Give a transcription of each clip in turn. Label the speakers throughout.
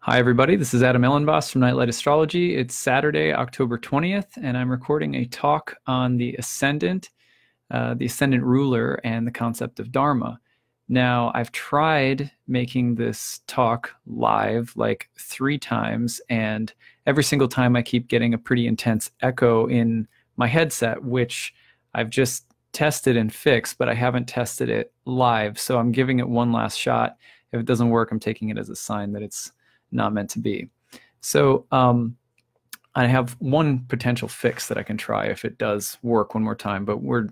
Speaker 1: Hi, everybody. This is Adam Elenbaas from Nightlight Astrology. It's Saturday, October 20th, and I'm recording a talk on the Ascendant ruler, and the concept of Dharma. Now, I've tried making this talk live like 3 times, and every single time I keep getting a pretty intense echo in my headset, which I've just tested and fixed, but I haven't tested it live. So I'm giving it one last shot. If it doesn't work, I'm taking it as a sign that it's not meant to be. So I have one potential fix that I can try if it does work one more time, but we're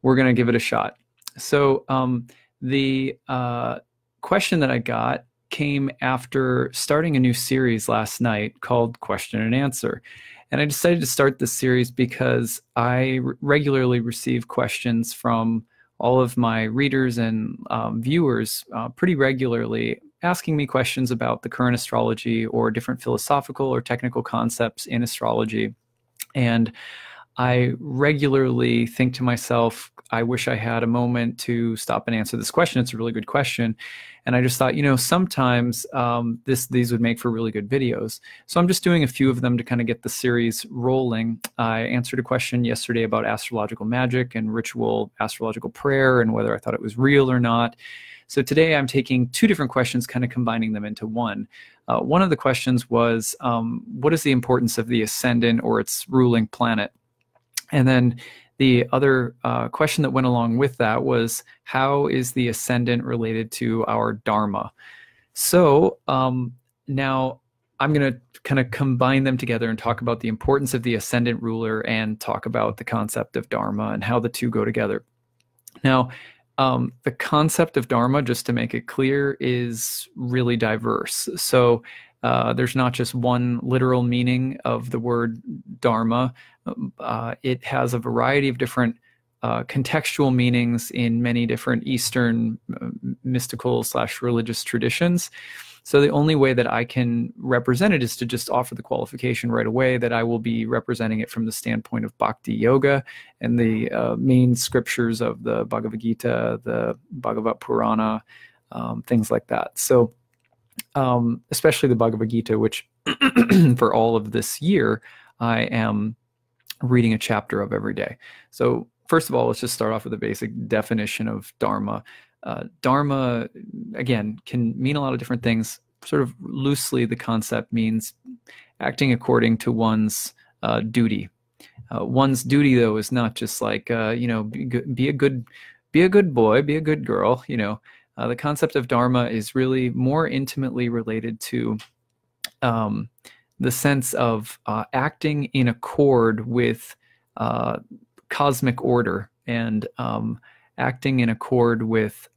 Speaker 1: going to give it a shot. So the question that I got came after starting a new series last night called Question and Answer. And I decided to start this series because I regularly receive questions from all of my readers and viewers pretty regularly, asking me questions about the current astrology or different philosophical or technical concepts in astrology. And I regularly think to myself, I wish I had a moment to stop and answer this question. It's a really good question. And I just thought, sometimes these would make for really good videos. So I'm just doing a few of them to kind of get the series rolling. I answered a question yesterday about astrological magic and ritual astrological prayer and whether I thought it was real or not. So today I'm taking 2 different questions, kind of combining them into one. One of the questions was, what is the importance of the ascendant or its ruling planet? And then the other question that went along with that was, how is the ascendant related to our Dharma? So now I'm going to kind of combine them together and talk about the importance of the ascendant ruler and talk about the concept of Dharma and how the two go together. Now, the concept of Dharma, just to make it clear, is really diverse. So there's not just one literal meaning of the word Dharma. It has a variety of different contextual meanings in many different Eastern mystical/religious traditions. So the only way that I can represent it is to just offer the qualification right away that I will be representing it from the standpoint of Bhakti Yoga and the main scriptures of the Bhagavad Gita, the Bhagavad Purana, things like that. So especially the Bhagavad Gita, which for all of this year, I am reading a chapter of every day. So first of all, let's just start off with a basic definition of Dharma. Dharma, again, can mean a lot of different things. Sort of loosely, the concept means acting according to one's duty. One's duty, though, is not just like be a good boy, be a good girl. The concept of Dharma is really more intimately related to the sense of acting in accord with cosmic order and acting in accord with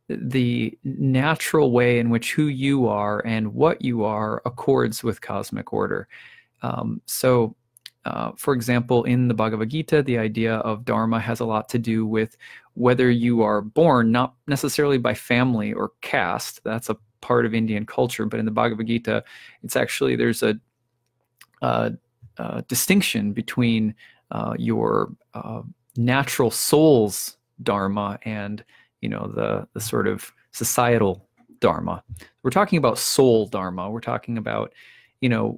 Speaker 1: the natural way in which who you are and what you are accords with cosmic order. For example, in the Bhagavad Gita, the idea of Dharma has a lot to do with whether you are born, not necessarily by family or caste. That's a part of Indian culture, but in the Bhagavad Gita, it's actually, there's a distinction between your natural soul's Dharma and the sort of societal Dharma. We're talking about soul Dharma. We're talking about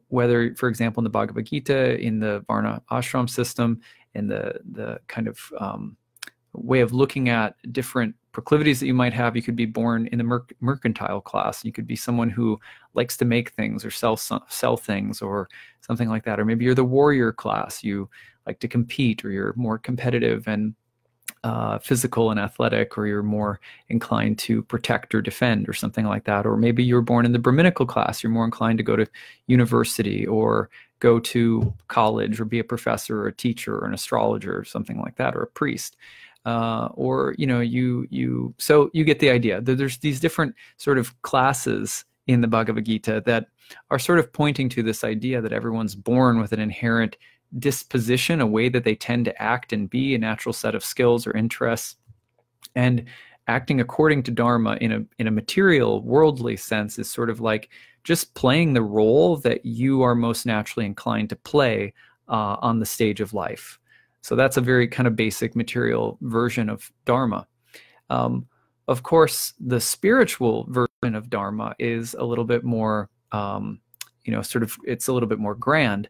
Speaker 1: whether, for example, in the Bhagavad Gita, in the Varna ashram system, in the kind of way of looking at different proclivities that you might have, you could be born in the mercantile class. You could be someone who likes to make things or sell things or something like that. Or maybe you're the warrior class. You like to compete, or you're more competitive and physical and athletic, or you're more inclined to protect or defend or something like that. Or maybe you're born in the Brahminical class. You're more inclined to go to university or go to college or be a professor or a teacher or an astrologer or something like that, or a priest. So you get the idea. There's these different sort of classes in the Bhagavad Gita that are sort of pointing to this idea that everyone's born with an inherent disposition, a way that they tend to act and be, a natural set of skills or interests, and acting according to Dharma in a material, worldly sense is sort of like just playing the role that you are most naturally inclined to play on the stage of life. So that's a very kind of basic material version of Dharma. Of course, the spiritual version of Dharma is a little bit more sort of, it's a little bit more grand.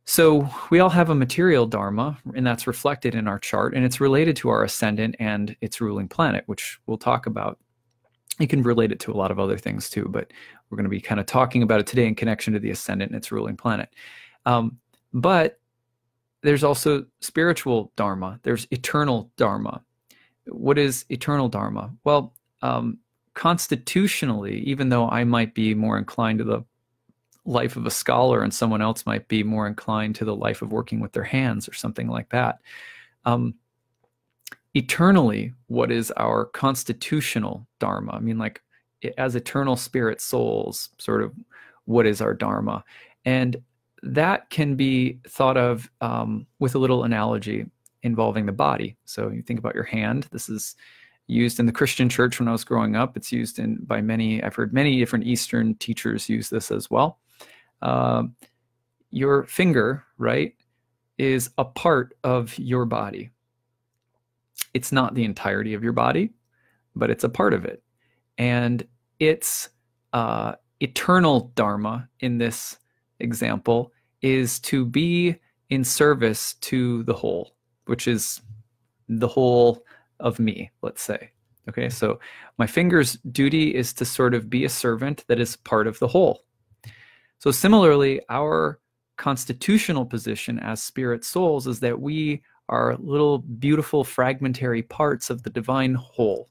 Speaker 1: So we all have a material dharma, and that's reflected in our chart, and it's related to our ascendant and its ruling planet, which we'll talk about. You can relate it to a lot of other things too, but we're going to be kind of talking about it today in connection to the ascendant and its ruling planet. But there's also spiritual dharma. There's eternal dharma. What is eternal dharma? Well, constitutionally, even though I might be more inclined to the life of a scholar and someone else might be more inclined to the life of working with their hands or something like that, eternally, what is our constitutional dharma? I mean, like, as eternal spirit souls, sort of, what is our dharma? And that can be thought of with a little analogy involving the body. So you think about your hand. This is used in the Christian church when I was growing up. It's used by many, I've heard many different Eastern teachers use this as well. Your finger, right, is a part of your body. It's not the entirety of your body, but it's a part of it. And its eternal dharma in this example is to be in service to the whole, which is the whole of me, let's say. Okay, so my finger's duty is to sort of be a servant that is part of the whole. So similarly, our constitutional position as spirit souls is that we are little beautiful fragmentary parts of the divine whole.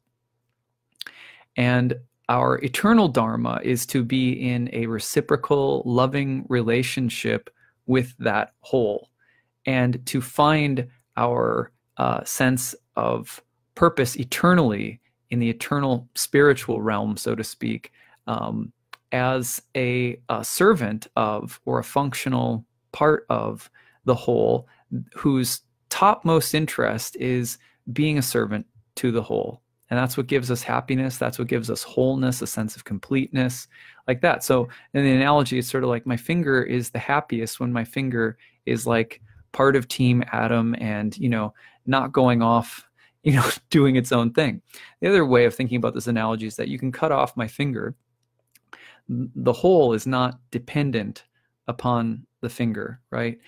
Speaker 1: And our eternal dharma is to be in a reciprocal, loving relationship with that whole, and to find our sense of purpose eternally in the eternal spiritual realm, so to speak, as a servant of, or a functional part of the whole, whose topmost interest is being a servant to the whole. And that's what gives us happiness. That's what gives us wholeness, a sense of completeness, like that. So in the analogy, it's sort of like my finger is the happiest when my finger is like part of Team Atom and, not going off, doing its own thing. The other way of thinking about this analogy is that you can cut off my finger. The whole is not dependent upon the finger, right?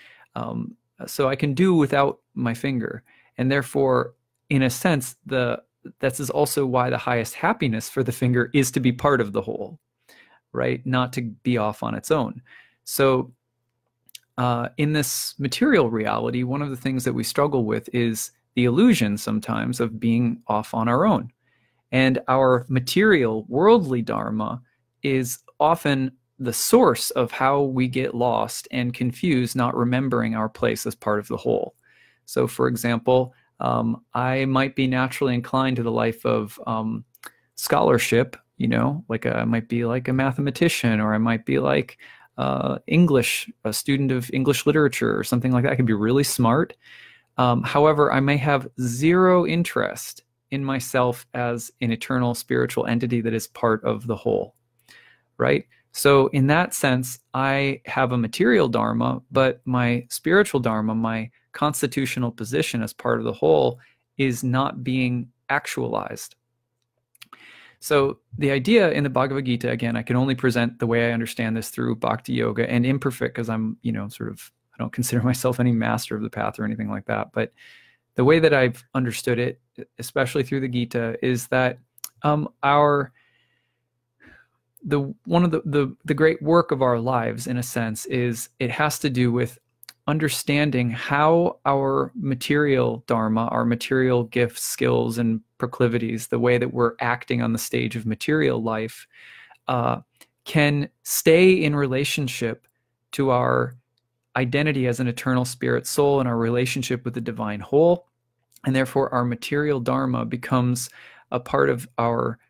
Speaker 1: So I can do without my finger. And therefore, in a sense, that is also why the highest happiness for the finger is to be part of the whole, right? Not to be off on its own. So in this material reality, one of the things that we struggle with is the illusion sometimes of being off on our own. And our material, worldly dharma is often the source of how we get lost and confused, not remembering our place as part of the whole. So for example, I might be naturally inclined to the life of scholarship, like I might be like a mathematician, or I might be like English, a student of English literature or something like that. I could be really smart. However, I may have zero interest in myself as an eternal spiritual entity that is part of the whole, right? So in that sense, I have a material dharma, but my spiritual dharma, my constitutional position as part of the whole, is not being actualized. So the idea in the Bhagavad Gita, again, I can only present the way I understand this through bhakti yoga, and imperfect because I'm, I don't consider myself any master of the path or anything like that. But the way that I've understood it, especially through the Gita, is that one of the great work of our lives, in a sense, is it has to do with understanding how our material dharma, our material gifts, skills, and proclivities, the way that we're acting on the stage of material life, can stay in relationship to our identity as an eternal spirit soul and our relationship with the divine whole. And therefore, our material dharma becomes a part of our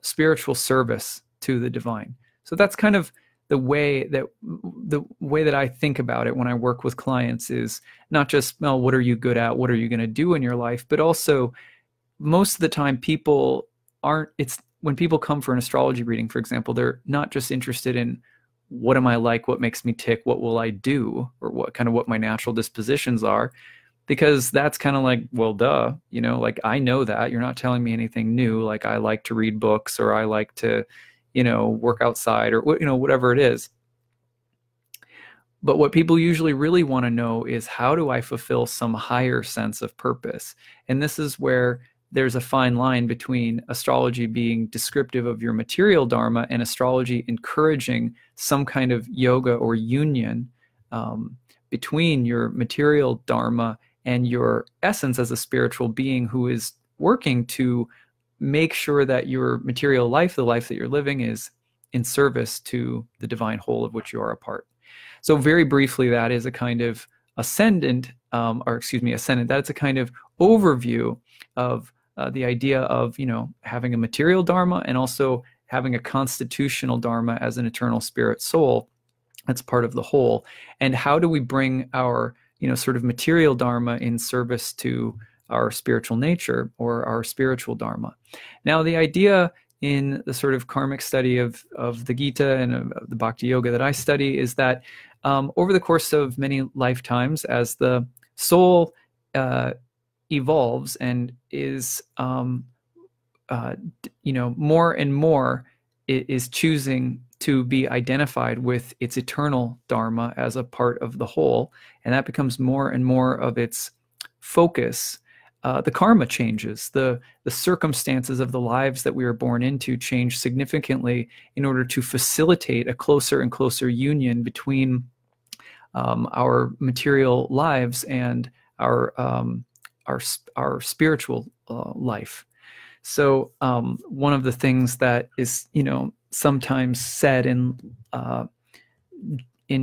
Speaker 1: spiritual service to the divine. So that's kind of the way that I think about it when I work with clients, is not just, well, what are you good at? What are you going to do in your life? But also, most of the time, when people come for an astrology reading, for example, they're not just interested in what am I like, what makes me tick, what will I do, or what my natural dispositions are, because that's kind of like, well, duh, like I know that. You're not telling me anything new. Like I like to read books, or I like to, work outside or, whatever it is. But what people usually really want to know is, how do I fulfill some higher sense of purpose? And this is where there's a fine line between astrology being descriptive of your material dharma and astrology encouraging some kind of yoga or union between your material dharma and your essence as a spiritual being who is working to make sure that your material life, the life that you're living, is in service to the divine whole of which you are a part. So very briefly, that is a kind of ascendant, that's a kind of overview of the idea of, having a material dharma and also having a constitutional dharma as an eternal spirit soul that's part of the whole. And how do we bring our, sort of material dharma in service to our spiritual nature or our spiritual dharma? Now, the idea in the sort of karmic study of the Gita and of the Bhakti Yoga that I study is that over the course of many lifetimes, as the soul evolves and is, more and more is choosing to be identified with its eternal dharma as a part of the whole, and that becomes more and more of its focus, the karma changes. The circumstances of the lives that we are born into change significantly in order to facilitate a closer and closer union between our material lives and our spiritual life. So one of the things that is, sometimes said in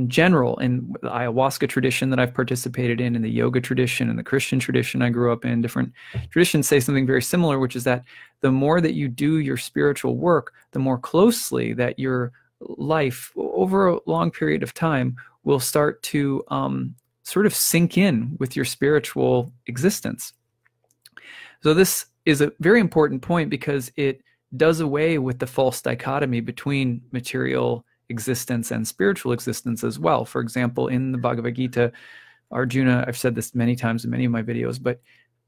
Speaker 1: general, in the ayahuasca tradition that I've participated in the yoga tradition, and the Christian tradition I grew up in, different traditions say something very similar, which is that the more that you do your spiritual work, the more closely that your life over a long period of time will start to sort of sink in with your spiritual existence. So this is a very important point because it does away with the false dichotomy between material existence and spiritual existence as well. For example, in the Bhagavad Gita, Arjuna, I've said this many times in many of my videos, but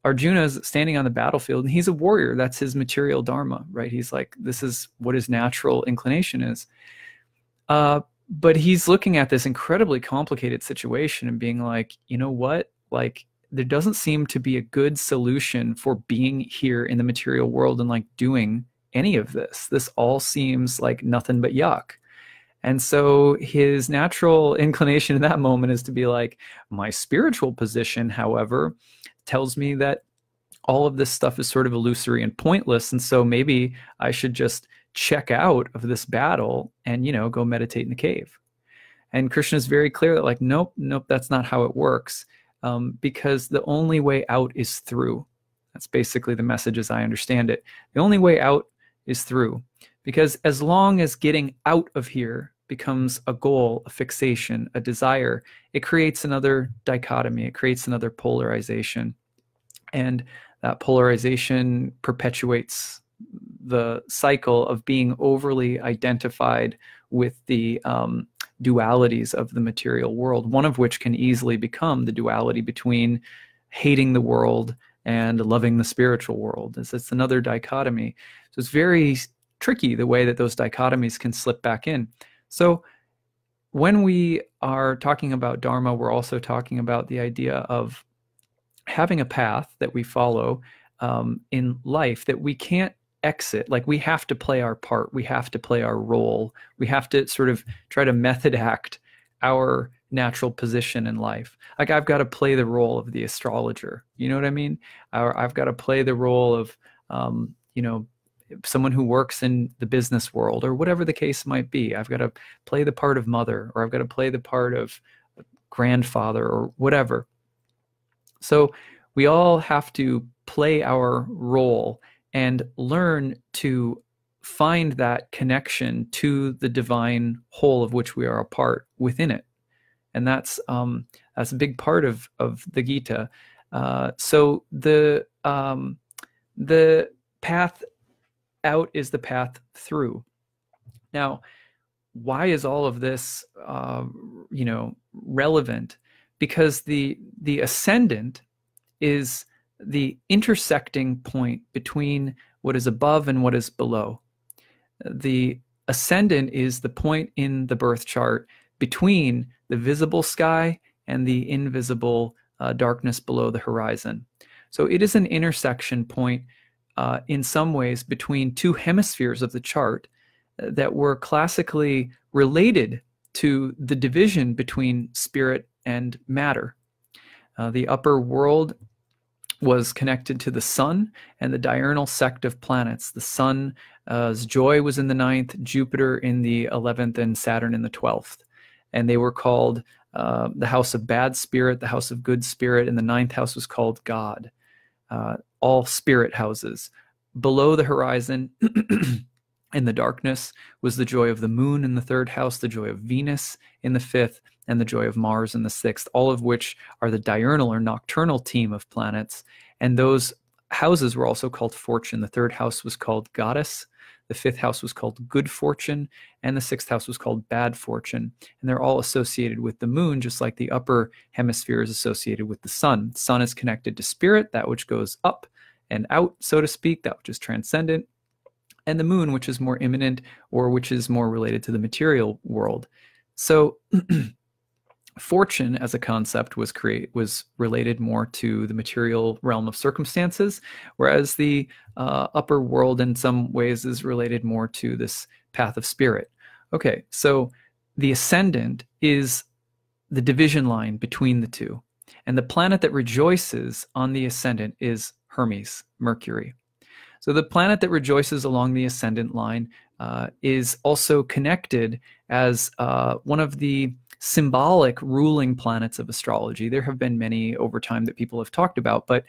Speaker 1: Arjuna is standing on the battlefield and he's a warrior. That's his material dharma, right? He's like, this is what his natural inclination is. But he's looking at this incredibly complicated situation and being like, you know what? Like, there doesn't seem to be a good solution for being here in the material world and like doing any of this. This all seems like nothing but yuck. And so his natural inclination in that moment is to be like, my spiritual position, however, tells me that all of this stuff is sort of illusory and pointless. And so maybe I should just check out of this battle and, go meditate in the cave. And Krishna is very clear that like, nope, that's not how it works. Because the only way out is through. That's basically the message as I understand it. The only way out is through. Because as long as getting out of here becomes a goal, a fixation, a desire, it creates another dichotomy. It creates another polarization. And that polarization perpetuates the cycle of being overly identified with the dualities of the material world, one of which can easily become the duality between hating the world and loving the spiritual world. It's another dichotomy. So it's very tricky the way that those dichotomies can slip back in. So when we are talking about Dharma, we're also talking about the idea of having a path that we follow in life that we can't exit. Like, we have to play our part. We have to play our role. We have to sort of try to method act our natural position in life. Like, I've got to play the role of the astrologer. You know what I mean? I've got to play the role of, someone who works in the business world or whatever the case might be. I've got to play the part of mother, or I've got to play the part of grandfather or whatever. So we all have to play our role and learn to find that connection to the divine whole of which we are a part within it. And that's a big part of the Gita. So the path out is the path through. Now, why is all of this relevant? Because the ascendant is the intersecting point between what is above and what is below. The ascendant is the point in the birth chart between the visible sky and the invisible darkness below the horizon. So it is an intersection point in some ways between two hemispheres of the chart that were classically related to the division between spirit and matter. The upper world was connected to the sun and the diurnal sect of planets. The sun's joy was in the 9th, Jupiter in the 11th, and Saturn in the 12th. And they were called the house of bad spirit, the house of good spirit, and the 9th house was called God. All spirit houses. Below the horizon in the darkness was the joy of the moon in the 3rd house, the joy of Venus in the 5th, and the joy of Mars in the 6th, all of which are the diurnal or nocturnal team of planets. And those houses were also called fortune. The 3rd house was called goddess, the 5th house was called good fortune, and the 6th house was called bad fortune. And they're all associated with the moon, just like the upper hemisphere is associated with the sun. The sun is connected to spirit, that which goes up and out, so to speak, that which is transcendent, and the moon, which is more immanent or which is more related to the material world. So fortune as a concept was related more to the material realm of circumstances, whereas the upper world in some ways is related more to this path of spirit. Okay, so the ascendant is the division line between the two, and the planet that rejoices on the ascendant is Hermes, Mercury. So the planet that rejoices along the ascendant line is also connected as one of the symbolic ruling planets of astrology. There have been many over time that people have talked about, but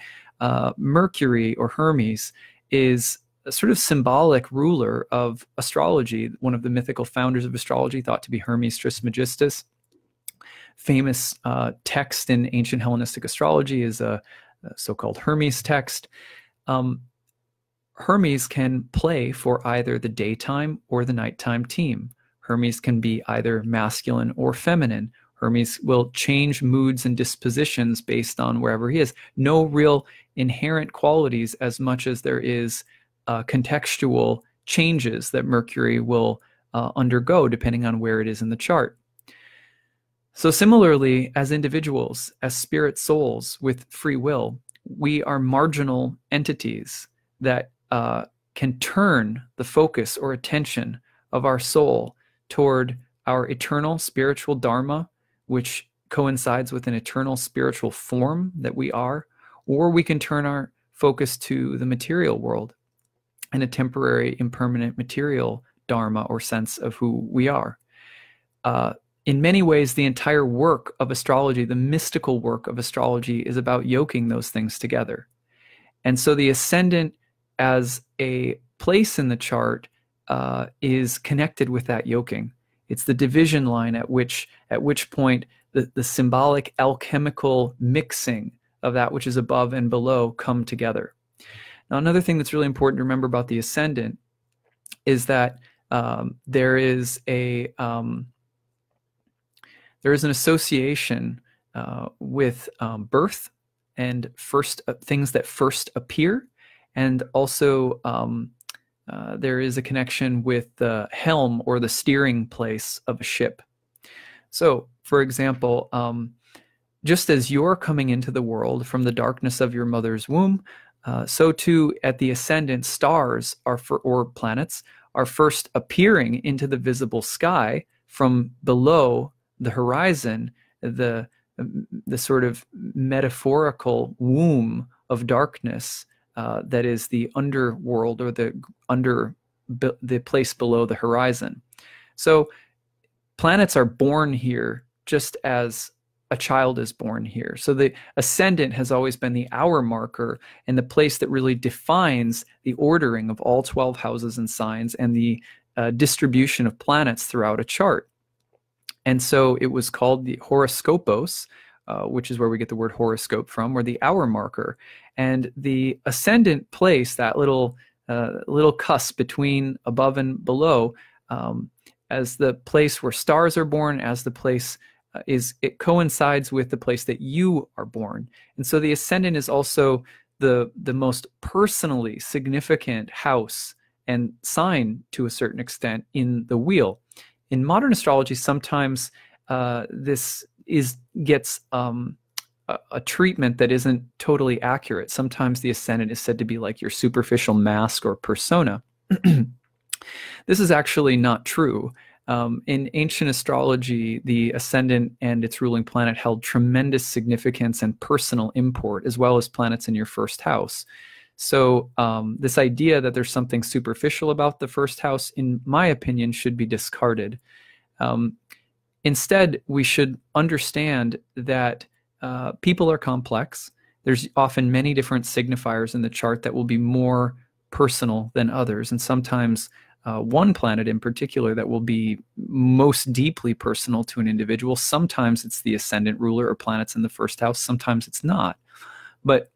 Speaker 1: Mercury or Hermes is a sort of symbolic ruler of astrology. One of the mythical founders of astrology, thought to be Hermes Trismegistus. Famous text in ancient Hellenistic astrology is a so-called Hermes text. Hermes can play for either the daytime or the nighttime team. Hermes can be either masculine or feminine. Hermes will change moods and dispositions based on wherever he is. No real inherent qualities as much as there is contextual changes that Mercury will undergo depending on where it is in the chart. So similarly, as individuals, as spirit souls with free will, we are marginal entities that can turn the focus or attention of our soul toward our eternal spiritual dharma, which coincides with an eternal spiritual form that we are, or we can turn our focus to the material world and a temporary, impermanent material dharma or sense of who we are. In many ways, the entire work of astrology, the mystical work of astrology, is about yoking those things together. And so the ascendant as a place in the chart is connected with that yoking. It's the division line at which point the symbolic alchemical mixing of that which is above and below come together. Now, another thing that's really important to remember about the ascendant is that there is an association with birth and first things that first appear, and also there is a connection with the helm or the steering place of a ship. So, for example, just as you're coming into the world from the darkness of your mother's womb, so too at the ascendant, stars or planets are first appearing into the visible sky from below the horizon, the sort of metaphorical womb of darkness that is the underworld, or the place below the horizon. So planets are born here just as a child is born here. So the ascendant has always been the hour marker and the place that really defines the ordering of all 12 houses and signs and the distribution of planets throughout a chart. And so it was called the horoscopos, which is where we get the word horoscope from, or the hour marker. And the ascendant place, that little cusp between above and below, as the place where stars are born, as the place it coincides with the place that you are born. And so the ascendant is also the most personally significant house and sign to a certain extent in the wheel. In modern astrology, sometimes this gets a treatment that isn't totally accurate. Sometimes the ascendant is said to be like your superficial mask or persona. This is actually not true. In ancient astrology, the ascendant and its ruling planet held tremendous significance and personal import, as well as planets in your first house. So this idea that there's something superficial about the first house, in my opinion, should be discarded. Instead, we should understand that people are complex. There's often many different signifiers in the chart that will be more personal than others, and sometimes one planet in particular that will be most deeply personal to an individual. Sometimes it's the ascendant ruler or planets in the first house, sometimes it's not. But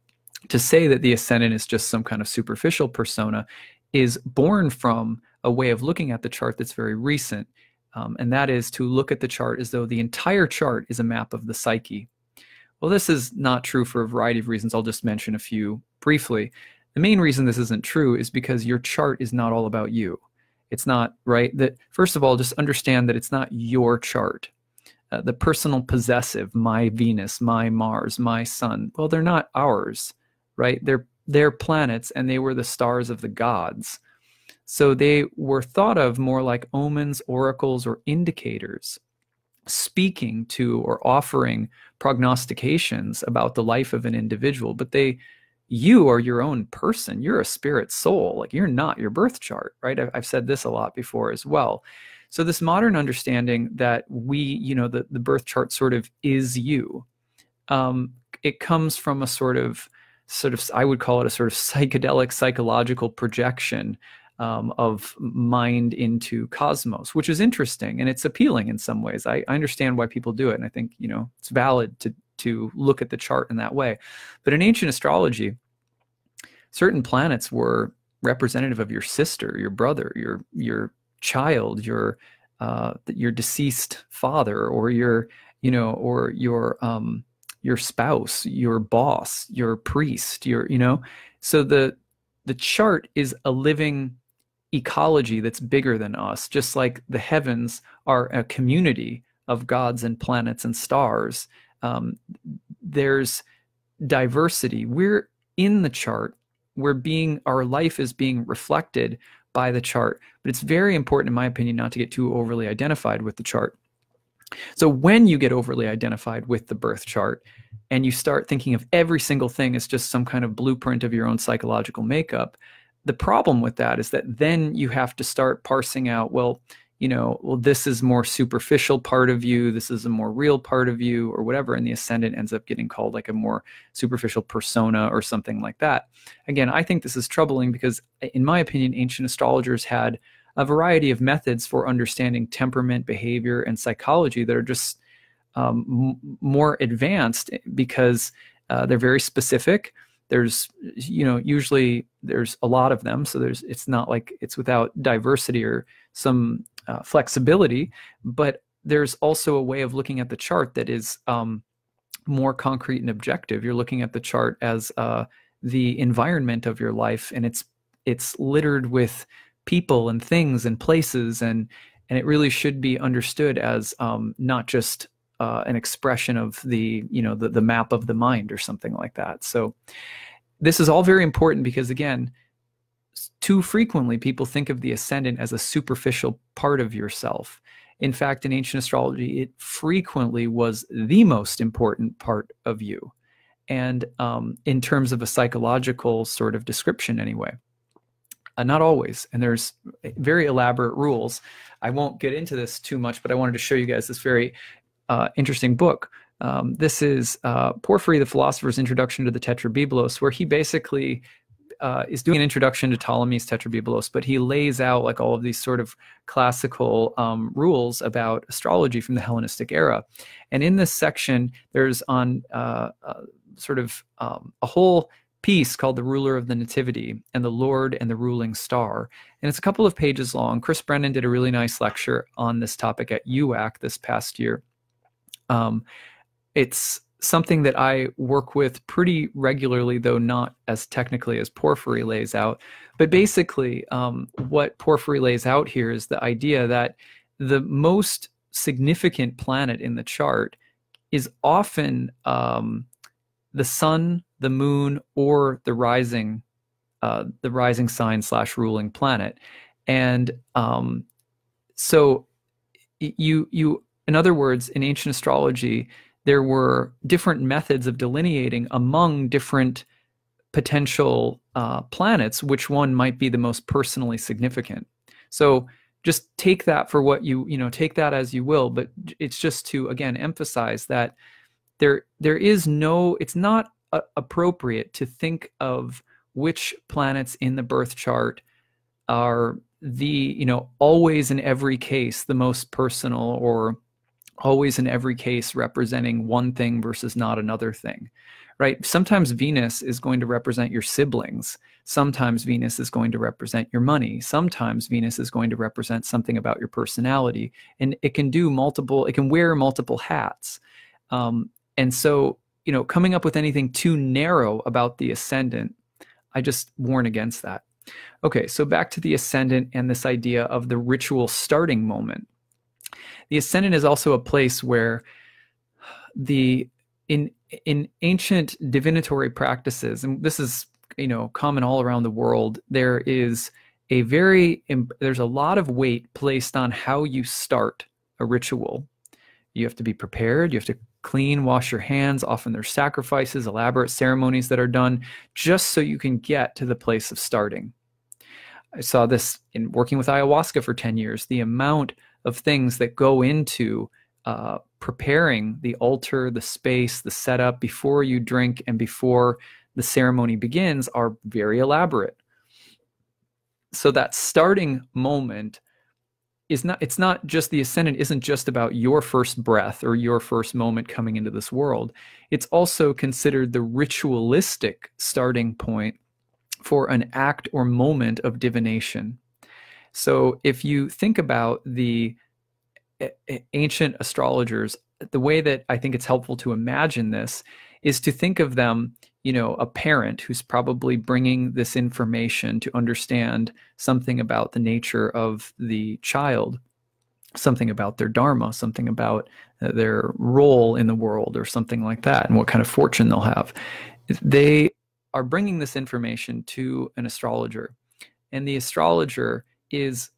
Speaker 1: to say that the ascendant is just some kind of superficial persona is born from a way of looking at the chart that's very recent, and that is to look at the chart as though the entire chart is a map of the psyche. Well, this is not true for a variety of reasons. I'll just mention a few briefly. The main reason this isn't true is because your chart is not all about you. It's not, right? That first of all, just understand that it's not your chart. The personal possessive, my Venus, my Mars, my Sun, well, they're not ours, right? They're planets, and they were the stars of the gods. So they were thought of more like omens, oracles, or indicators, speaking to or offering prognostications about the life of an individual. But you are your own person. You're a spirit soul. Like, you're not your birth chart, right? I've said this a lot before as well. So this modern understanding that the birth chart sort of is you, it comes from a sort of, I would call it a sort of psychedelic psychological projection of mind into cosmos, which is interesting and it's appealing in some ways. I understand why people do it, and I think it's valid to look at the chart in that way. But in ancient astrology, certain planets were representative of your sister, your brother, your child, your deceased father, or your spouse, your boss, your priest, so the chart is a living ecology that's bigger than us, just like the heavens are a community of gods and planets and stars. There's diversity. We're in the chart. Our life is being reflected by the chart. But it's very important, in my opinion, not to get too overly identified with the chart. So when you get overly identified with the birth chart and you start thinking of every single thing as just some kind of blueprint of your own psychological makeup, the problem with that is that then you have to start parsing out, this is more superficial part of you, this is a more real part of you, or whatever, and the ascendant ends up getting called like a more superficial persona or something like that. Again, I think this is troubling because, in my opinion, ancient astrologers had a variety of methods for understanding temperament, behavior, and psychology that are just more advanced because they're very specific. There's, usually there's a lot of them, so it's not like it's without diversity or some flexibility, but there's also a way of looking at the chart that is more concrete and objective. You're looking at the chart as the environment of your life, and it's littered with people and things and places, and it really should be understood as not just an expression of the map of the mind or something like that. So this is all very important because, again, too frequently people think of the ascendant as a superficial part of yourself. In fact, in ancient astrology, it frequently was the most important part of you, and in terms of a psychological sort of description anyway. Not always, and there's very elaborate rules. I won't get into this too much, but I wanted to show you guys this very interesting book. This is Porphyry the Philosopher's Introduction to the Tetrabiblos, where he basically is doing an introduction to Ptolemy's Tetrabiblos, but he lays out like all of these sort of classical rules about astrology from the Hellenistic era. And in this section, there's a whole piece called The Ruler of the Nativity and the Lord and the Ruling Star. And it's a couple of pages long. Chris Brennan did a really nice lecture on this topic at UAC this past year. It's something that I work with pretty regularly, though not as technically as Porphyry lays out. But basically, what Porphyry lays out here is the idea that the most significant planet in the chart is often the sun, the moon, or the rising sign / ruling planet. And so in other words, in ancient astrology, there were different methods of delineating among different potential planets which one might be the most personally significant. So just take that for what take that as you will, but it's just to again emphasize that there is no, it's not appropriate to think of which planets in the birth chart are the always in every case the most personal, or always in every case representing one thing versus not another thing, right? Sometimes Venus is going to represent your siblings. Sometimes Venus is going to represent your money. Sometimes Venus is going to represent something about your personality. And it can wear multiple hats. And so, coming up with anything too narrow about the ascendant, I just warn against that. Okay, so back to the ascendant and this idea of the ritual starting moment. The ascendant is also a place where in ancient divinatory practices, and this is common all around the world, there's a lot of weight placed on how you start a ritual. You have to be prepared. You have to clean, wash your hands. Often there's sacrifices, elaborate ceremonies that are done just so you can get to the place of starting. I saw this in working with ayahuasca for 10 years, the amount of things that go into preparing the altar, the space, the setup before you drink and before the ceremony begins are very elaborate. So that starting moment it's not just, the ascendant isn't just about your first breath or your first moment coming into this world. It's also considered the ritualistic starting point for an act or moment of divination. So if you think about the ancient astrologers, the way that I think it's helpful to imagine this is to think of them, a parent who's probably bringing this information to understand something about the nature of the child, something about their dharma, something about their role in the world, or something like that, and what kind of fortune they'll have. They are bringing this information to an astrologer, and the astrologer is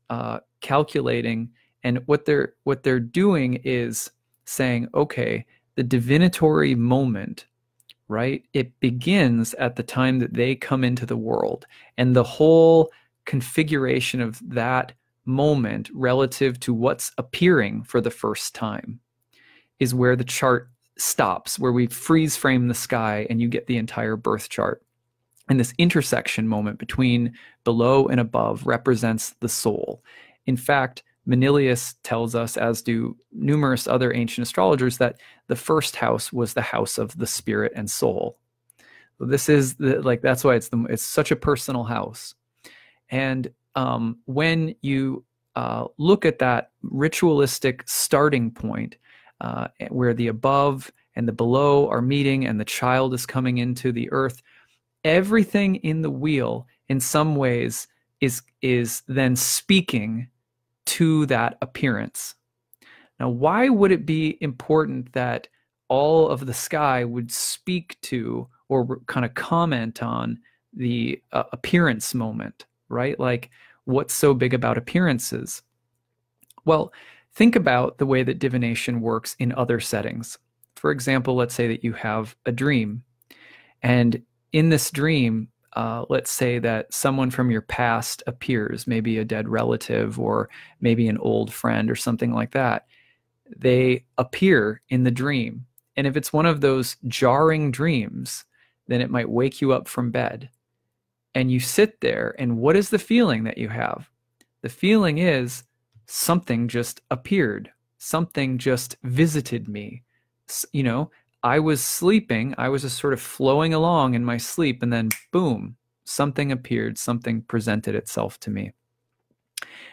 Speaker 1: calculating, and what they're doing is saying, okay, the divinatory moment, right? It begins at the time that they come into the world, and the whole configuration of that moment relative to what's appearing for the first time is where the chart stops, where we freeze frame the sky and you get the entire birth chart. And this intersection moment between below and above represents the soul. In fact, Manilius tells us, as do numerous other ancient astrologers, that the first house was the house of the spirit and soul. So this is that's why it's such a personal house. And when you look at that ritualistic starting point, where the above and the below are meeting and the child is coming into the earth, everything in the wheel in some ways is then speaking to that appearance. Now, why would it be important that all of the sky would speak to or kind of comment on the appearance moment, right? Like, what's so big about appearances? Well, think about the way that divination works in other settings. For example, let's say that you have a dream, and in this dream, let's say that someone from your past appears, maybe a dead relative or maybe an old friend or something like that. They appear in the dream. And if it's one of those jarring dreams, then it might wake you up from bed. And you sit there, and what is the feeling that you have? The feeling is something just appeared. Something just visited me. I was sleeping, I was just sort of flowing along in my sleep, and then boom, something appeared, something presented itself to me.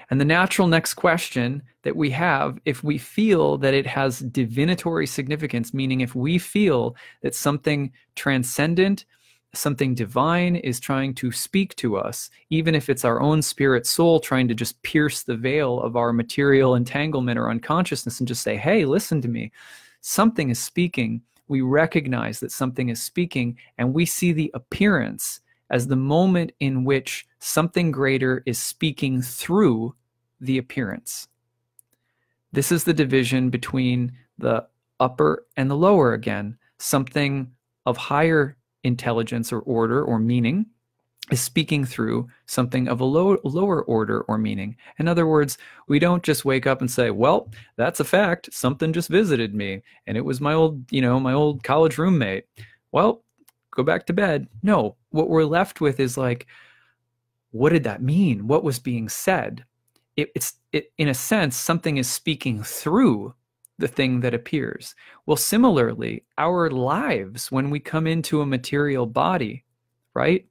Speaker 1: And the natural next question that we have, if we feel that it has divinatory significance, meaning if we feel that something transcendent, something divine is trying to speak to us, even if it's our own spirit soul trying to just pierce the veil of our material entanglement or unconsciousness and just say, hey, listen to me, something is speaking. We recognize that something is speaking, and we see the appearance as the moment in which something greater is speaking through the appearance. This is the division between the upper and the lower again. Something of higher intelligence or order or meaning is speaking through something of a lower order or meaning. In other words, we don't just wake up and say, well, that's a fact. Something just visited me and it was my old, my old college roommate. Well, go back to bed. No, what we're left with is like, what did that mean? What was being said? In a sense, something is speaking through the thing that appears. Well, similarly, our lives, when we come into a material body, right?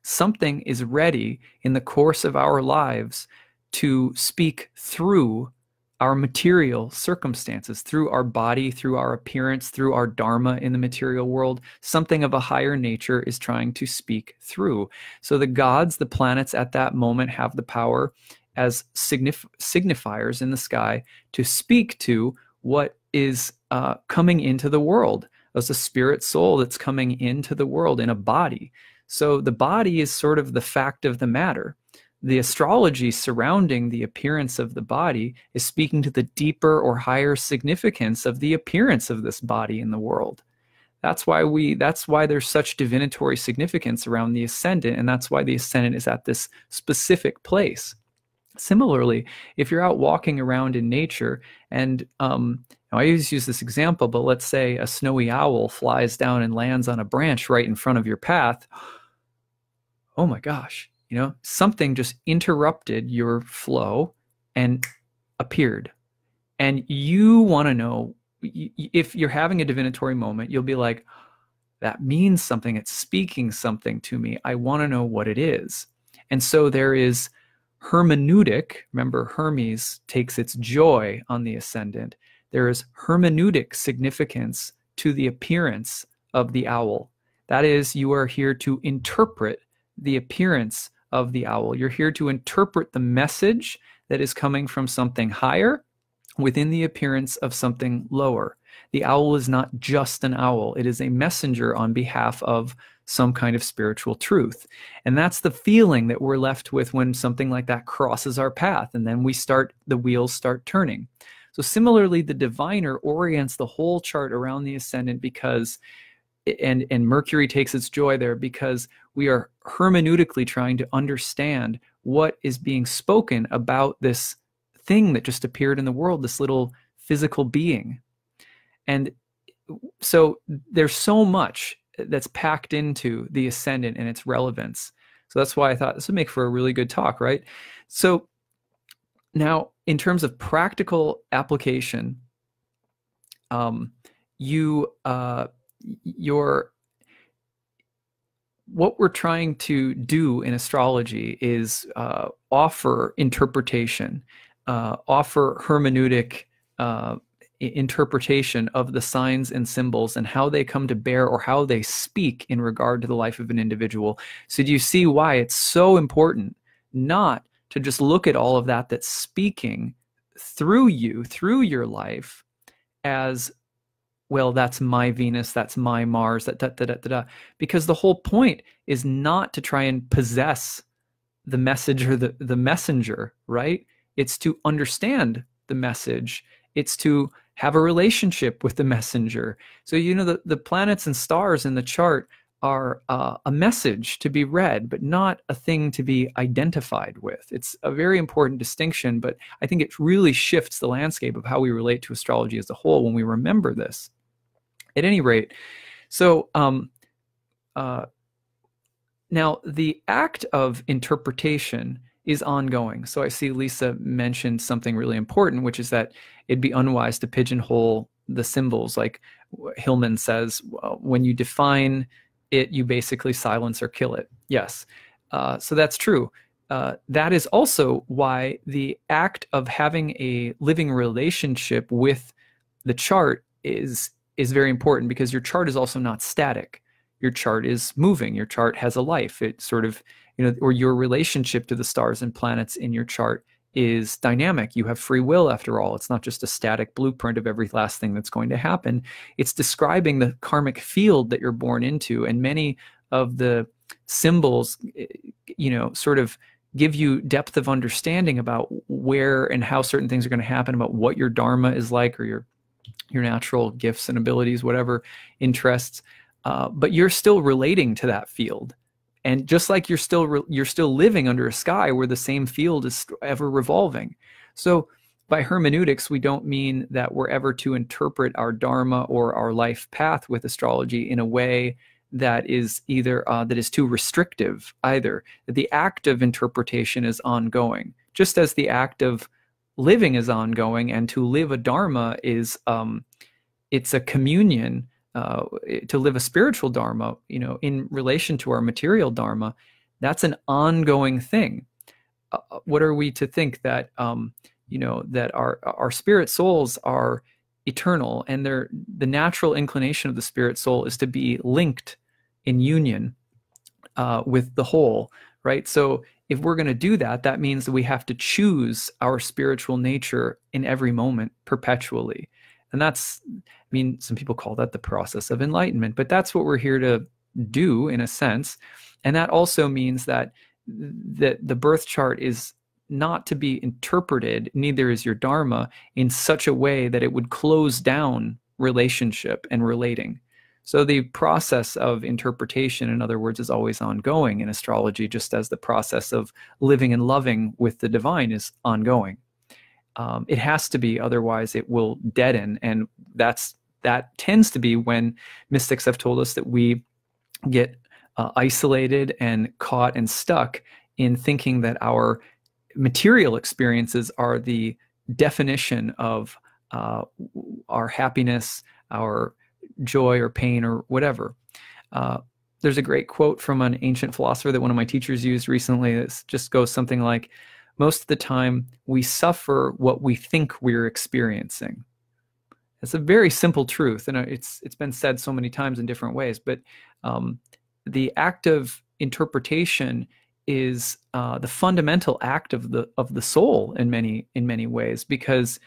Speaker 1: Something is ready in the course of our lives to speak through our material circumstances, through our body, through our appearance, through our dharma in the material world. Something of a higher nature is trying to speak through. So the gods, the planets at that moment have the power as signifiers in the sky to speak to what is coming into the world as a spirit soul that's coming into the world in a body. So the body is sort of the fact of the matter. The astrology surrounding the appearance of the body is speaking to the deeper or higher significance of the appearance of this body in the world. That's why there's such divinatory significance around the ascendant, and that's why the ascendant is at this specific place. Similarly, if you're out walking around in nature, and I always use this example, but let's say a snowy owl flies down and lands on a branch right in front of your path. Oh my gosh, something just interrupted your flow and appeared. And you want to know, if you're having a divinatory moment, you'll be like, that means something. It's speaking something to me. I want to know what it is. And so there is hermeneutic. Remember, Hermes takes its joy on the ascendant. There is hermeneutic significance to the appearance of the owl. That is, you are here to interpret the appearance of the owl. You're here to interpret the message that is coming from something higher within the appearance of something lower. The owl is not just an owl. It is a messenger on behalf of some kind of spiritual truth. And that's the feeling that we're left with when something like that crosses our path. And then the wheels start turning. So similarly, the diviner orients the whole chart around the ascendant because, and Mercury takes its joy there because we are hermeneutically trying to understand what is being spoken about this thing that just appeared in the world, this little physical being. And so there's so much that's packed into the ascendant and its relevance. So that's why I thought this would make for a really good talk, right? So now, in terms of practical application, what we're trying to do in astrology is offer interpretation, offer hermeneutic interpretation of the signs and symbols and how they come to bear or how they speak in regard to the life of an individual. So do you see why it's so important not to just look at all of that that's speaking through you, through your life, as, well, that's my Venus, that's my Mars, because the whole point is not to try and possess the message or the messenger, right? It's to understand the message. It's to have a relationship with the messenger. So, the planets and stars in the chart are a message to be read, but not a thing to be identified with. It's a very important distinction, but I think it really shifts the landscape of how we relate to astrology as a whole when we remember this. At any rate, so now the act of interpretation is ongoing. So I see Lisa mentioned something really important, which is that it'd be unwise to pigeonhole the symbols. Like Hillman says, when you define it, you basically silence or kill it. Yes, so that's true. that is also why the act of having a living relationship with the chart is very important, because your chart is also not static. Your chart is moving. Your chart has a life. It sort of, or your relationship to the stars and planets in your chart is dynamic. You have free will, after all. It's not just a static blueprint of every last thing that's going to happen. It's describing the karmic field that you're born into, and many of the symbols, sort of give you depth of understanding about where and how certain things are going to happen, about what your dharma is like, or your natural gifts and abilities, whatever interests. But you're still relating to that field, and just like you're still living under a sky where the same field is ever revolving. So by hermeneutics, we don't mean that we're ever to interpret our dharma or our life path with astrology in a way that is either that is too restrictive either. The act of interpretation is ongoing, just as the act of living is ongoing, and to live a dharma is it's a communion. To live a spiritual dharma, in relation to our material dharma, that's an ongoing thing. What are we to think that that our spirit souls are eternal, and the natural inclination of the spirit soul is to be linked in union with the whole, right? So if we're going to do that, that means that we have to choose our spiritual nature in every moment perpetually. And that's, some people call that the process of enlightenment, but that's what we're here to do in a sense. And that also means that the birth chart is not to be interpreted, neither is your dharma, in such a way that it would close down relationship and relating. So the process of interpretation, in other words, is always ongoing in astrology, just as the process of living and loving with the divine is ongoing. It has to be, otherwise it will deaden, and that tends to be when mystics have told us that we get isolated and caught and stuck in thinking that our material experiences are the definition of our happiness, our joy or pain or whatever. There's a great quote from an ancient philosopher that one of my teachers used recently. It just goes something like, most of the time we suffer what we think we're experiencing. It's a very simple truth, and it's been said so many times in different ways, but the act of interpretation is the fundamental act of the soul in many ways, because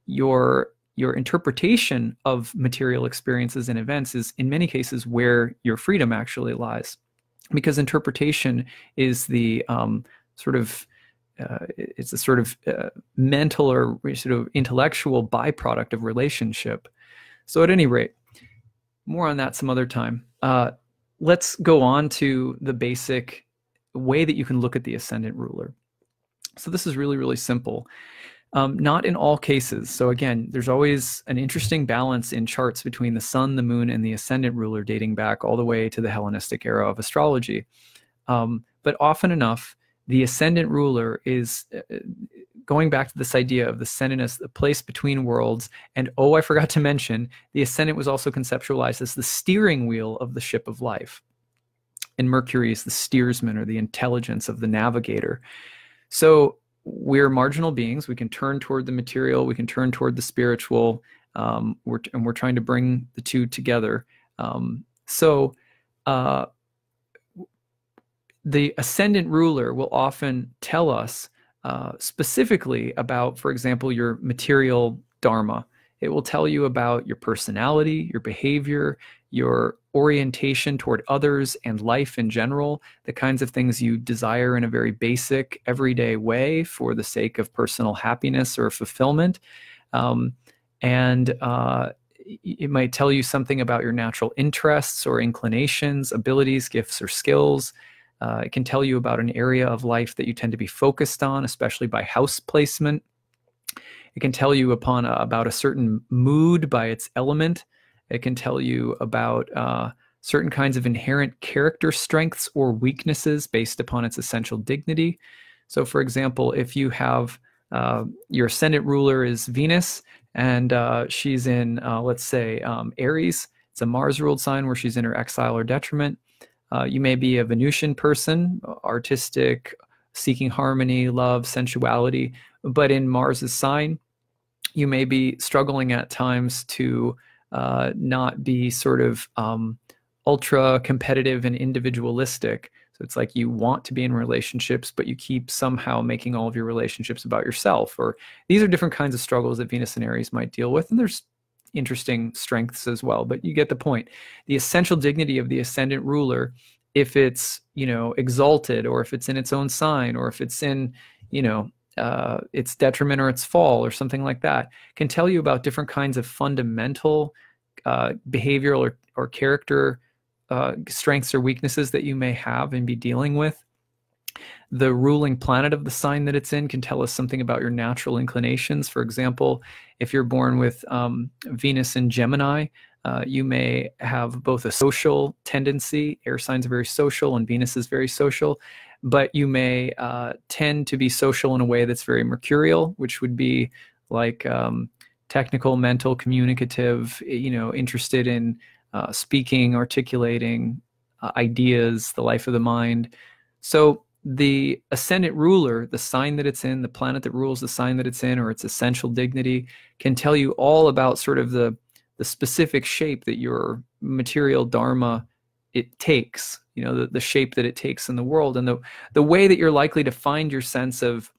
Speaker 1: your interpretation of material experiences and events is in many cases where your freedom actually lies, because interpretation is the it's a sort of mental or sort of intellectual byproduct of relationship. So at any rate, more on that some other time. Let's go on to the basic way that you can look at the ascendant ruler. So this is really, really simple. Not in all cases. So again, there's always an interesting balance in charts between the sun, the moon, and the ascendant ruler, dating back all the way to the Hellenistic era of astrology. But often enough, the ascendant ruler is going back to this idea of the ascendant as the place between worlds. And oh, I forgot to mention, the ascendant was also conceptualized as the steering wheel of the ship of life. And Mercury is the steersman, or the intelligence of the navigator. So we're marginal beings. We can turn toward the material. We can turn toward the spiritual. We're trying to bring the two together. The ascendant ruler will often tell us specifically about, for example, your material dharma. It will tell you about your personality, your behavior, your orientation toward others and life in general, the kinds of things you desire in a very basic, everyday way for the sake of personal happiness or fulfillment. It might tell you something about your natural interests or inclinations, abilities, gifts, or skills. It can tell you about an area of life that you tend to be focused on, especially by house placement. It can tell you about a certain mood by its element. It can tell you about certain kinds of inherent character strengths or weaknesses based upon its essential dignity. So, for example, if you have your ascendant ruler is Venus, and she's in, let's say, Aries, it's a Mars-ruled sign where she's in her exile or detriment. You may be a Venusian person, artistic, seeking harmony, love, sensuality. But in Mars's sign, you may be struggling at times to not be sort of ultra competitive and individualistic. So it's like you want to be in relationships, but you keep somehow making all of your relationships about yourself. Or these are different kinds of struggles that Venus and Aries might deal with. And there's interesting strengths as well, but you get the point. The essential dignity of the ascendant ruler, if it's, exalted, or if it's in its own sign, or if it's in, its detriment or its fall or something like that, can tell you about different kinds of fundamental behavioral or character strengths or weaknesses that you may have and be dealing with. The ruling planet of the sign that it's in can tell us something about your natural inclinations. For example, if you're born with Venus in Gemini, you may have both a social tendency. Air signs are very social and Venus is very social, but you may tend to be social in a way that's very mercurial, which would be like technical, mental, communicative, interested in speaking, articulating ideas, the life of the mind. So the ascendant ruler, the sign that it's in, the planet that rules the sign that it's in, or its essential dignity, can tell you all about sort of the specific shape that your material dharma it takes, the shape that it takes in the world, and the way that you're likely to find your sense of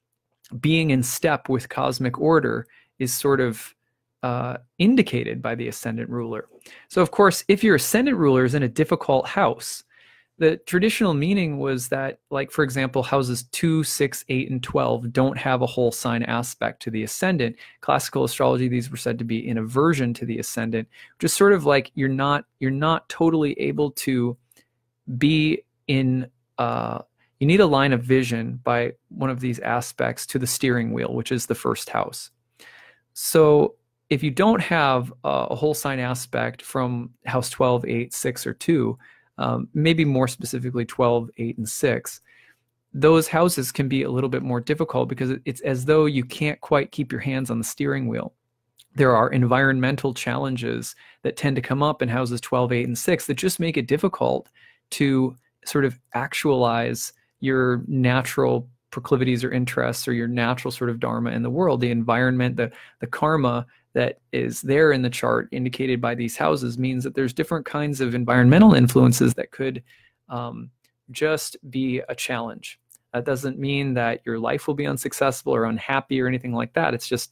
Speaker 1: being in step with cosmic order is sort of indicated by the ascendant ruler. So of course, if your ascendant ruler is in a difficult house, the traditional meaning was that, like, for example, houses 2, 6, 8, and 12 don't have a whole sign aspect to the ascendant. Classical astrology, these were said to be in aversion to the ascendant, just sort of like you're not totally able to be in, you need a line of vision by one of these aspects to the steering wheel, which is the first house. So if you don't have a whole sign aspect from house 12, 8, 6, or 2, maybe more specifically 12, 8, and 6, those houses can be a little bit more difficult because it's as though you can't quite keep your hands on the steering wheel. There are environmental challenges that tend to come up in houses 12, 8, and 6 that just make it difficult to sort of actualize your natural proclivities or interests or your natural sort of dharma in the world. The environment, the karma that is there in the chart indicated by these houses means that there's different kinds of environmental influences that could just be a challenge. That doesn't mean that your life will be unsuccessful or unhappy or anything like that. It's just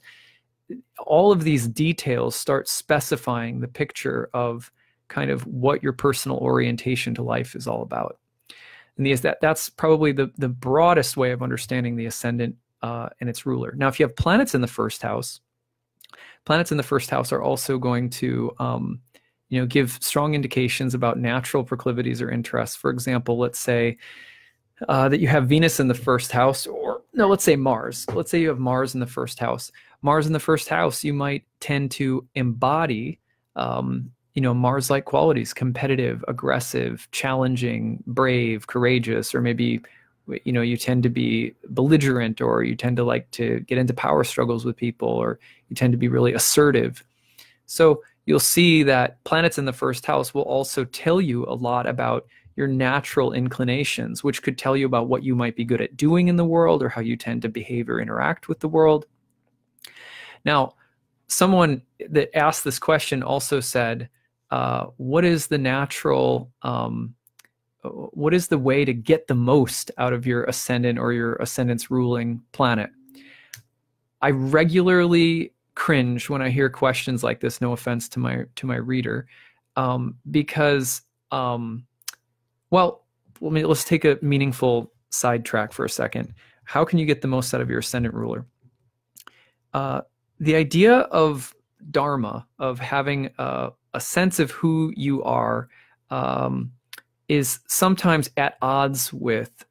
Speaker 1: all of these details start specifying the picture of kind of what your personal orientation to life is all about. And that's probably the broadest way of understanding the ascendant and its ruler. Now, if you have planets in the first house, planets in the first house are also going to give strong indications about natural proclivities or interests. For example, let's say that you have Venus in the first house, or no, let's say Mars. Let's say you have Mars in the first house. Mars in the first house, you might tend to embody Mars-like qualities: competitive, aggressive, challenging, brave, courageous, or maybe you tend to be belligerent, or you tend to like to get into power struggles with people, or you tend to be really assertive. So you'll see that planets in the first house will also tell you a lot about your natural inclinations, which could tell you about what you might be good at doing in the world or how you tend to behave or interact with the world. Now, someone that asked this question also said, what is the natural, what is the way to get the most out of your ascendant or your ascendant's ruling planet? I regularly cringe when I hear questions like this, no offense to my reader, because, well, let's take a meaningful sidetrack for a second. How can you get the most out of your ascendant ruler? The idea of dharma, of having a sense of who you are, is sometimes at odds with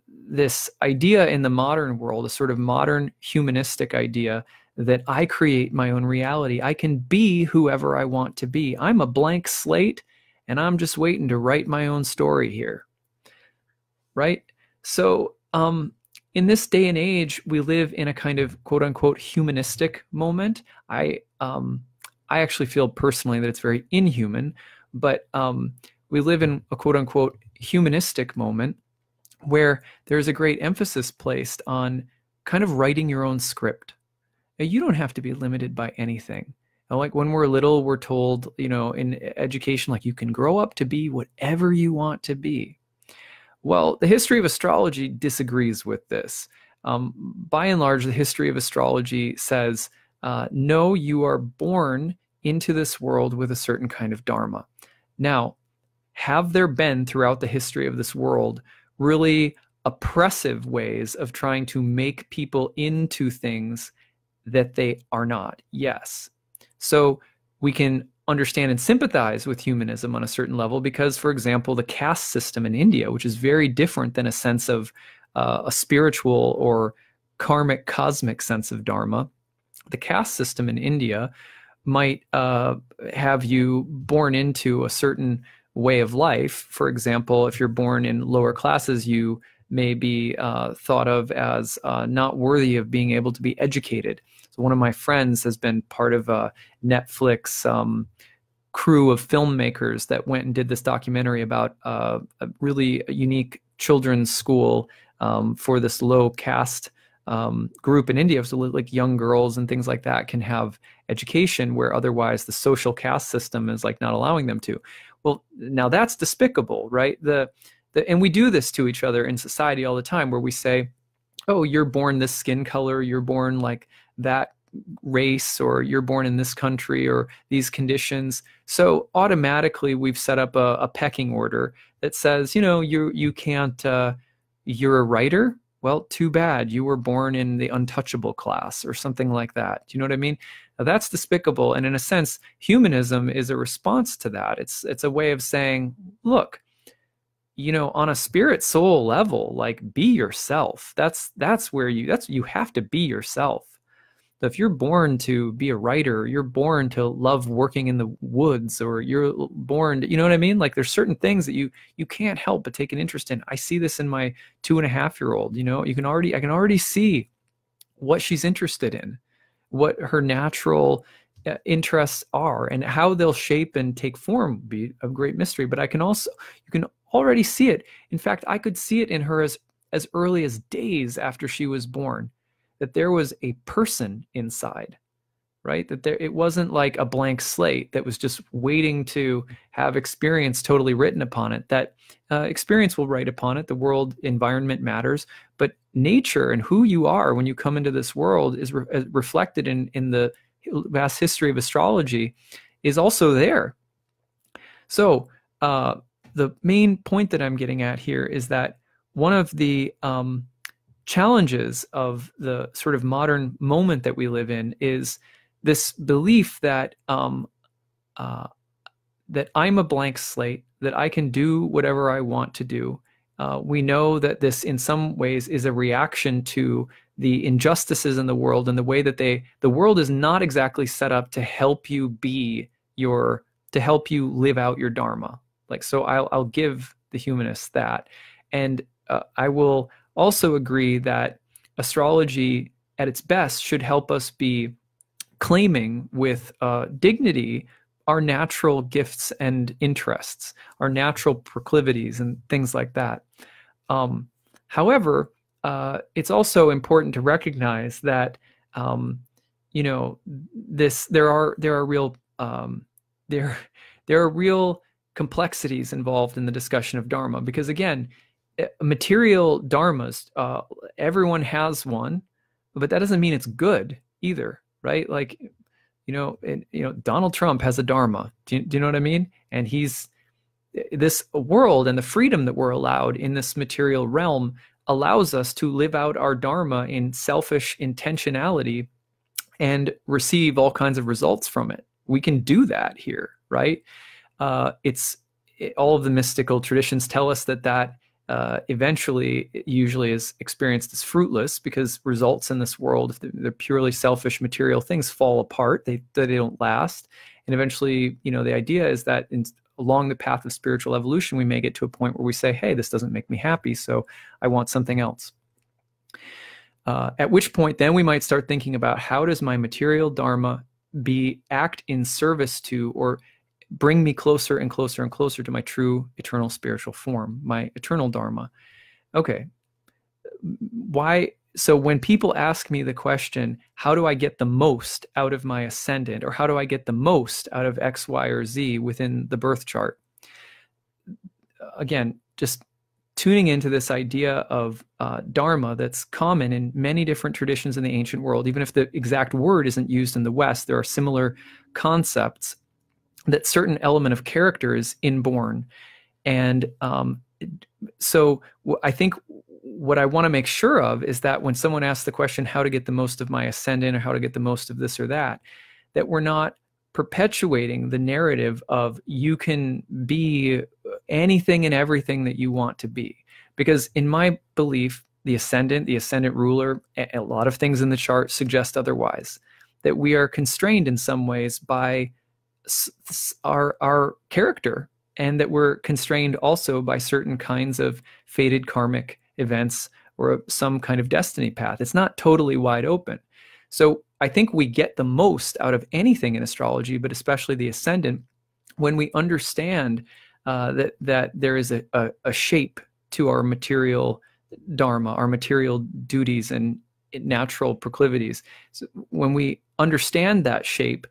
Speaker 1: this idea in the modern world, a sort of modern humanistic idea that I create my own reality. I can be whoever I want to be. I'm a blank slate, and I'm just waiting to write my own story here, right? So in this day and age, we live in a kind of quote-unquote humanistic moment. I actually feel personally that it's very inhuman, but we live in a quote-unquote humanistic moment where there's a great emphasis placed on kind of writing your own script. You don't have to be limited by anything. Like when we're little, we're told, in education, like you can grow up to be whatever you want to be. Well, the history of astrology disagrees with this. By and large, the history of astrology says, no, you are born into this world with a certain kind of dharma. Now, have there been throughout the history of this world really oppressive ways of trying to make people into things that they are not? Yes. So we can understand and sympathize with humanism on a certain level because, for example, the caste system in India, which is very different than a sense of a spiritual or karmic cosmic sense of dharma, the caste system in India might have you born into a certain way of life. For example, if you're born in lower classes, you may be thought of as not worthy of being able to be educated. So one of my friends has been part of a Netflix crew of filmmakers that went and did this documentary about a really unique children's school for this low caste group in India. So like young girls and things like that can have education where otherwise the social caste system is like not allowing them to. Well, now that's despicable, right? And we do this to each other in society all the time where we say, oh, you're born this skin color, you're born like that race, or you're born in this country or these conditions. So automatically we've set up a pecking order that says, you can't, you're a writer. Well, too bad. You were born in the untouchable class or something like that. Do you know what I mean? Now, that's despicable. And in a sense, humanism is a response to that. It's a way of saying, look, on a spirit soul level, like be yourself. That's where you have to be yourself. So if you're born to be a writer, you're born to love working in the woods, or you're born to, you know what I mean? Like there's certain things that you can't help but take an interest in. I see this in my 2.5-year-old, I can already see what she's interested in, what her natural interests are, and how they'll shape and take form be a great mystery. But you can already see it. In fact, I could see it in her as early as days after she was born, that there was a person inside, right? That it wasn't like a blank slate that was just waiting to have experience totally written upon it. That experience will write upon it. The world environment matters, but nature and who you are when you come into this world is reflected in the vast history of astrology is also there. So the main point that I'm getting at here is that one of the challenges of the sort of modern moment that we live in is this belief that that I'm a blank slate, that I can do whatever I want to do. We know that this in some ways is a reaction to the injustices in the world and the way that the world is not exactly set up to help you to help you live out your dharma. Like, so I'll give the humanists that. And I will also agree that astrology at its best should help us be claiming with dignity our natural gifts and interests, our natural proclivities and things like that. However, it's also important to recognize that there are real complexities involved in the discussion of dharma, because again, material dharmas, everyone has one, but that doesn't mean it's good either, right? Like, Donald Trump has a dharma. Do you know what I mean? And this world and the freedom that we're allowed in this material realm allows us to live out our dharma in selfish intentionality and receive all kinds of results from it. We can do that here, right? All of the mystical traditions tell us that eventually it usually is experienced as fruitless, because results in this world, if they're purely selfish material things, fall apart. They don't last. And eventually, the idea is that along the path of spiritual evolution, we may get to a point where we say, hey, this doesn't make me happy, so I want something else. At which point then we might start thinking about, how does my material dharma act in service to, or bring me closer and closer and closer to my true eternal spiritual form, my eternal dharma. Okay, why? So when people ask me the question, how do I get the most out of my ascendant, or how do I get the most out of X, Y, or Z within the birth chart? Again, just tuning into this idea of Dharma that's common in many different traditions in the ancient world. Even if the exact word isn't used in the West, there are similar concepts that certain element of character is inborn. And so I think what I want to make sure of is that when someone asks the question, how to get the most of my ascendant, or how to get the most of this or that, that we're not perpetuating the narrative of you can be anything and everything that you want to be. Because in my belief, the ascendant ruler, a lot of things in the chart suggest otherwise, that we are constrained in some ways by our character, and that we're constrained also by certain kinds of fated karmic events or some kind of destiny path. It's not totally wide open. So I think we get the most out of anything in astrology, but especially the ascendant, when we understand that there is a shape to our material dharma, our material duties and natural proclivities. So when we understand that shape,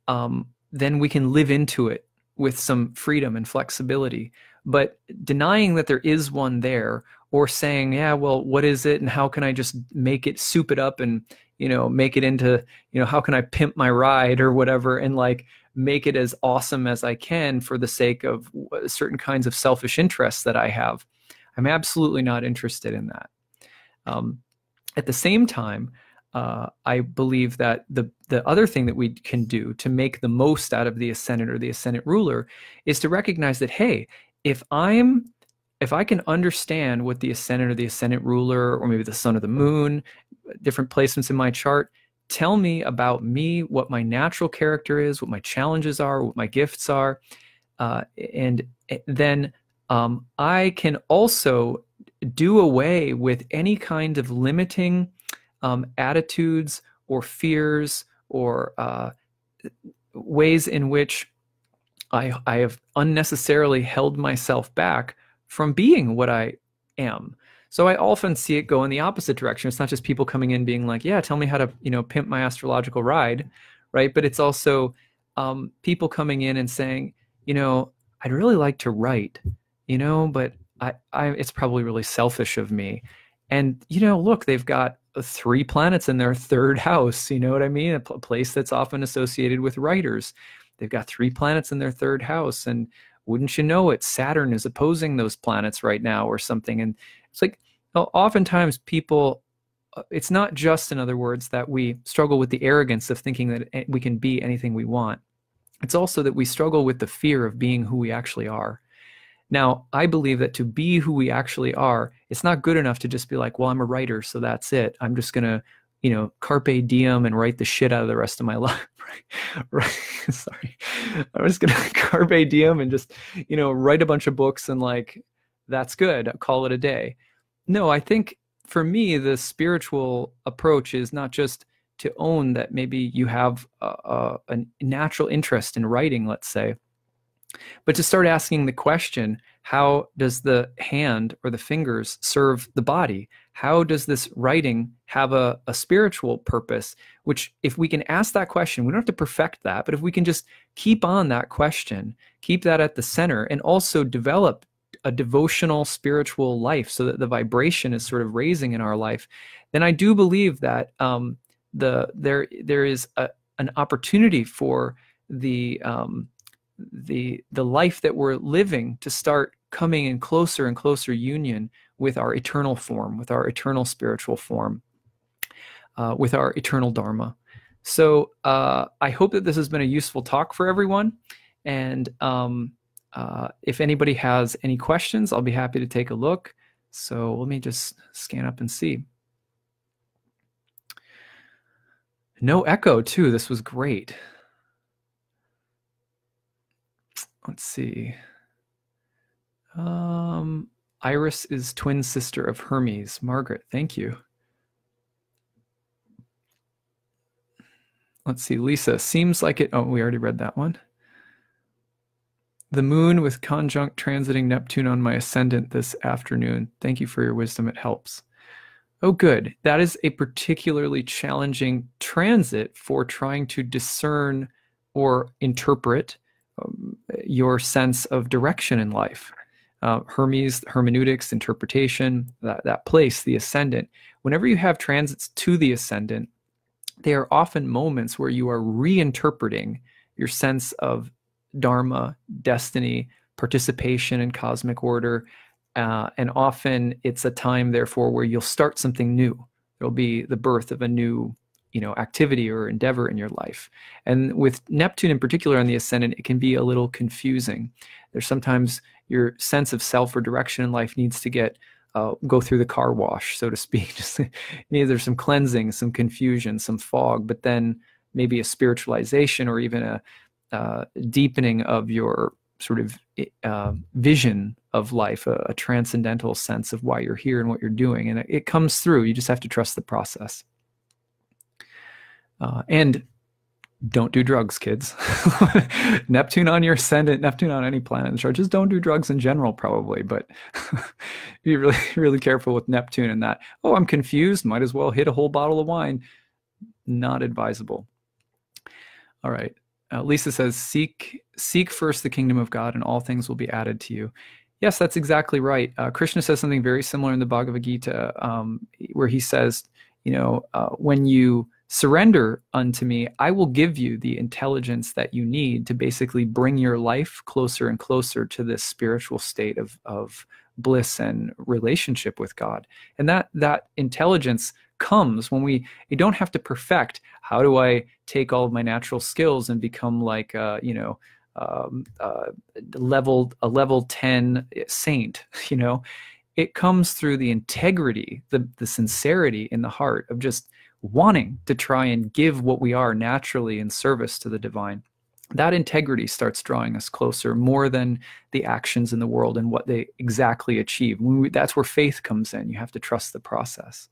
Speaker 1: then we can live into it with some freedom and flexibility. But denying that there is one there, or saying, yeah, well, what is it, and how can I just make it, soup it up, and make it into, how can I pimp my ride or whatever, and like make it as awesome as I can for the sake of certain kinds of selfish interests that I have. I'm absolutely not interested in that. At the same time, I believe that the other thing that we can do to make the most out of the ascendant or the ascendant ruler is to recognize that, hey, if I can understand what the ascendant or the ascendant ruler, or maybe the sun or the moon, different placements in my chart, tell me about me, what my natural character is, what my challenges are, what my gifts are, and then I can also do away with any kind of limiting attitudes or fears or ways in which I have unnecessarily held myself back from being what I am. So I often see it go in the opposite direction. It's not just people coming in being like, yeah, tell me how to, pimp my astrological ride, right? But it's also people coming in and saying, I'd really like to write, but it's probably really selfish of me. And, look, they've got 3 planets in their 3rd house, you know what I mean? A place that's often associated with writers. They've got 3 planets in their 3rd house, and wouldn't you know it, Saturn is opposing those planets right now or something. And it's like, oftentimes people, it's not just, in other words, that we struggle with the arrogance of thinking that we can be anything we want. It's also that we struggle with the fear of being who we actually are. Now, I believe that to be who we actually are, it's not good enough to just be like, well, I'm a writer, so that's it. I'm just going to, carpe diem and write the shit out of the rest of my life. Right. Sorry. I'm just going to carpe diem and just, write a bunch of books and like, that's good. I'll call it a day. No, I think for me, the spiritual approach is not just to own that maybe you have a natural interest in writing, let's say, but to start asking the question, how does the hand or the fingers serve the body? How does this writing have a spiritual purpose? Which, if we can ask that question, we don't have to perfect that, but if we can just keep on that question, keep that at the center, and also develop a devotional spiritual life so that the vibration is sort of raising in our life, then I do believe that there is an opportunity for the life that we're living to start coming in closer and closer union with our eternal form, with our eternal spiritual form, with our eternal Dharma. So I hope that this has been a useful talk for everyone. And if anybody has any questions, I'll be happy to take a look. So let me just scan up and see. No echo too. This was great. Let's see. Iris is twin sister of Hermes. Margaret, thank you. Let's see. Lisa, seems like it. Oh, we already read that one. The moon with conjunct transiting Neptune on my ascendant this afternoon. Thank you for your wisdom. It helps. Oh, good. That is a particularly challenging transit for trying to discern or interpret your sense of direction in life. Hermes, hermeneutics, interpretation, that place, the ascendant. Whenever you have transits to the ascendant, they are often moments where you are reinterpreting your sense of dharma, destiny, participation in cosmic order, and often it's a time, therefore, where you'll start something new. There'll be the birth of a new, activity or endeavor in your life. And with Neptune in particular on the ascendant, it can be a little confusing. There's sometimes your sense of self or direction in life needs to go through the car wash, so to speak. Just there's some cleansing, some confusion, some fog, but then maybe a spiritualization or even a deepening of your sort of vision of life, a transcendental sense of why you're here and what you're doing. And it comes through. You just have to trust the process. And don't do drugs, kids. Neptune on your ascendant, Neptune on any planet in the chart. Just don't do drugs in general, probably. But be really, really careful with Neptune and that. Oh, I'm confused. Might as well hit a whole bottle of wine. Not advisable. All right. Lisa says, seek first the kingdom of God and all things will be added to you. Yes, that's exactly right. Krishna says something very similar in the Bhagavad Gita, where he says, when you surrender unto me, I will give you the intelligence that you need to basically bring your life closer and closer to this spiritual state of bliss and relationship with God. And that intelligence comes when we don't have to perfect. How do I take all of my natural skills and become like a level 10 saint? It comes through the integrity, the sincerity in the heart of just wanting to try and give what we are naturally in service to the divine. That integrity starts drawing us closer more than the actions in the world and what they exactly achieve. That's where faith comes in. You have to trust the process.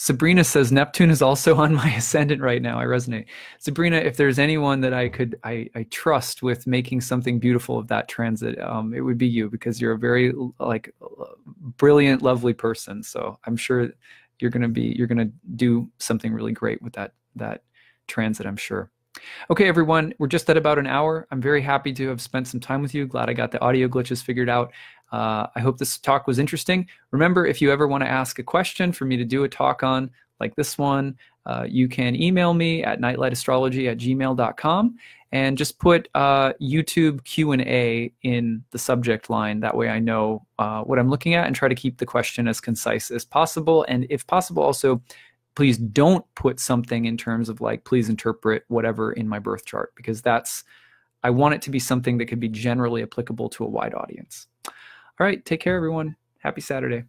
Speaker 1: Sabrina says, Neptune is also on my ascendant right now. I resonate. Sabrina, if there's anyone that I trust with making something beautiful of that transit, it would be you, because you're a very brilliant, lovely person. So I'm sure you're gonna do something really great with that transit, I'm sure. Okay, everyone, we're just at about an hour. I'm very happy to have spent some time with you. Glad I got the audio glitches figured out. I hope this talk was interesting. Remember, if you ever want to ask a question for me to do a talk on, like this one, you can email me at nightlightastrology@gmail.com and just put YouTube Q&A in the subject line. That way I know what I'm looking at and try to keep the question as concise as possible. And if possible, also, please don't put something in terms of like, please interpret whatever in my birth chart, because I want it to be something that could be generally applicable to a wide audience. All right, take care, everyone. Happy Saturday.